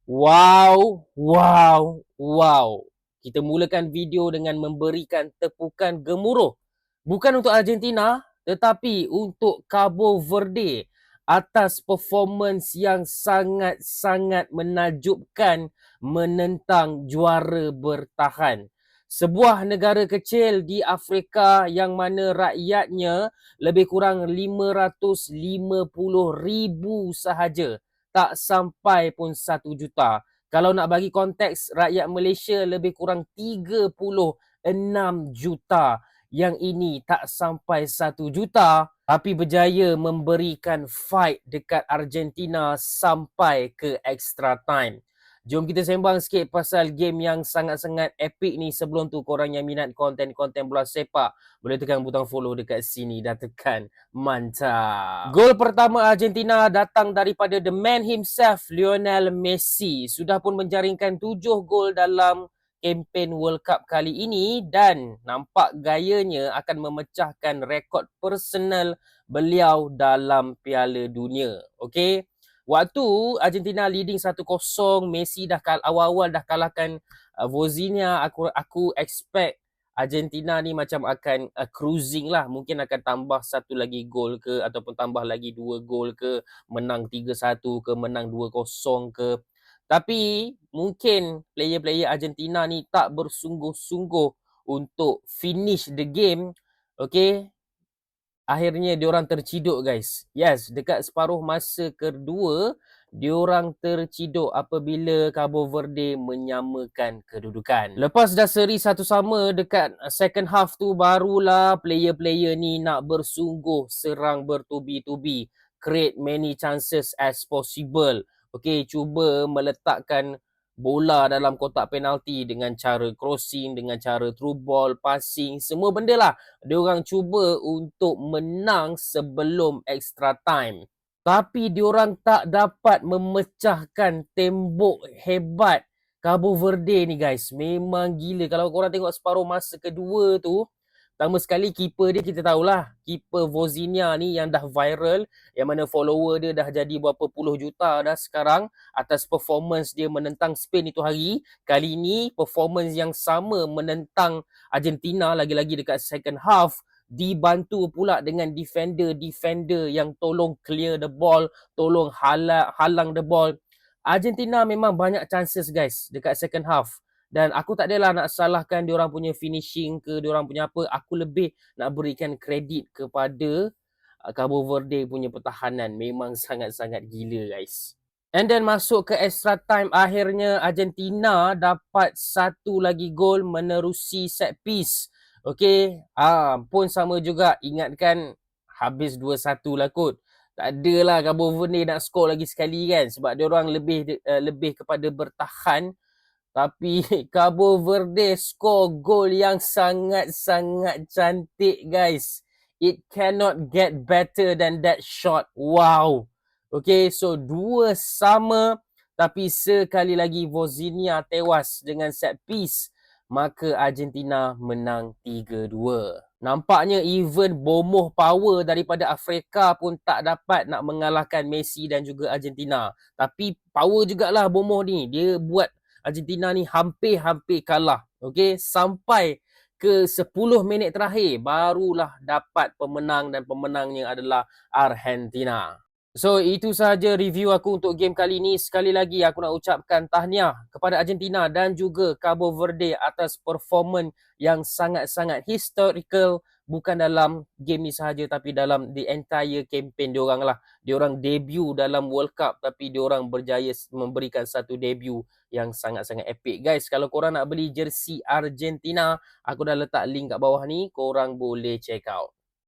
Wow, wow, wow. Kita mulakan video dengan memberikan tepukan gemuruh. Bukan untuk Argentina, tetapi untuk Cabo Verde atas performance yang sangat-sangat menakjubkan menentang juara bertahan. Sebuah negara kecil di Afrika yang mana rakyatnya lebih kurang 550,000 sahaja, tak sampai pun 1 juta. Kalau nak bagi konteks, rakyat Malaysia lebih kurang 36 juta. Yang ini tak sampai 1 juta, tapi berjaya memberikan fight dekat Argentina sampai ke extra time. Jom kita sembang sikit pasal game yang sangat-sangat epic ni. Sebelum tu, korang yang minat konten-konten bola sepak, boleh tekan butang follow dekat sini dan tekan mantap. Gol pertama Argentina datang daripada the man himself, Lionel Messi. Sudah pun menjaringkan 7 gol dalam kempen World Cup kali ini dan nampak gayanya akan memecahkan rekod personal beliau dalam Piala Dunia. Okey. Waktu Argentina leading 1-0, Messi dah awal-awal dah kalahkan Vozinha. Aku expect Argentina ni macam akan cruising lah. Mungkin akan tambah 1 lagi gol ke, ataupun tambah lagi 2 gol ke, menang 3-1 ke, menang 2-0 ke. Tapi mungkin player-player Argentina ni tak bersungguh-sungguh untuk finish the game. Okay, akhirnya diorang terciduk, guys. Yes, dekat separuh masa kedua, diorang terciduk apabila Cabo Verde menyamakan kedudukan. Lepas dah seri 1-1 dekat second half tu, barulah player-player ni nak bersungguh serang bertubi-tubi, create many chances as possible. Okay, cuba meletakkan bola dalam kotak penalti dengan cara crossing, dengan cara through ball, passing, semua benda lah diorang cuba untuk menang sebelum extra time. Tapi diorang tak dapat memecahkan tembok hebat Cabo Verde ni, guys. Memang gila. Kalau korang tengok separuh masa kedua tu, pertama sekali keeper dia kita tahulah, keeper Vozinha ni yang dah viral, yang mana follower dia dah jadi berapa puluh juta dah sekarang atas performance dia menentang Spain itu hari. Kali ini performance yang sama menentang Argentina, lagi-lagi dekat second half, dibantu pula dengan defender yang tolong clear the ball, tolong halang the ball. Argentina memang banyak chances, guys, dekat second half. Dan aku tak adalah nak salahkan diorang punya finishing ke, diorang punya apa. Aku lebih nak berikan kredit kepada Cabo Verde punya pertahanan. Memang sangat-sangat gila, guys. And then masuk ke extra time, akhirnya Argentina dapat 1 lagi gol menerusi set piece. Okay, pun sama juga, ingatkan habis 2-1 lah kot. Tak adalah Cabo Verde nak skor lagi sekali kan, sebab diorang lebih kepada bertahan. Tapi Cabo Verde skor gol yang sangat-sangat cantik, guys. It cannot get better than that shot. Wow. Okay, so 2-2, tapi sekali lagi Vozinha tewas dengan set piece. Maka Argentina menang 3-2. Nampaknya even bomoh power daripada Afrika pun tak dapat nak mengalahkan Messi dan juga Argentina. Tapi power jugalah bomoh ni. Dia buat Argentina ni hampir-hampir kalah. Okay, sampai ke 10 minit terakhir barulah dapat pemenang, dan pemenangnya adalah Argentina. So, itu sahaja review aku untuk game kali ni. Sekali lagi aku nak ucapkan tahniah kepada Argentina dan juga Cabo Verde atas performance yang sangat-sangat historical. Bukan dalam game ni sahaja, tapi dalam the entire campaign diorang lah. Diorang debut dalam World Cup, tapi diorang berjaya memberikan satu debut yang sangat-sangat epic. Guys, kalau korang nak beli jersey Argentina, aku dah letak link kat bawah ni. Korang boleh check out.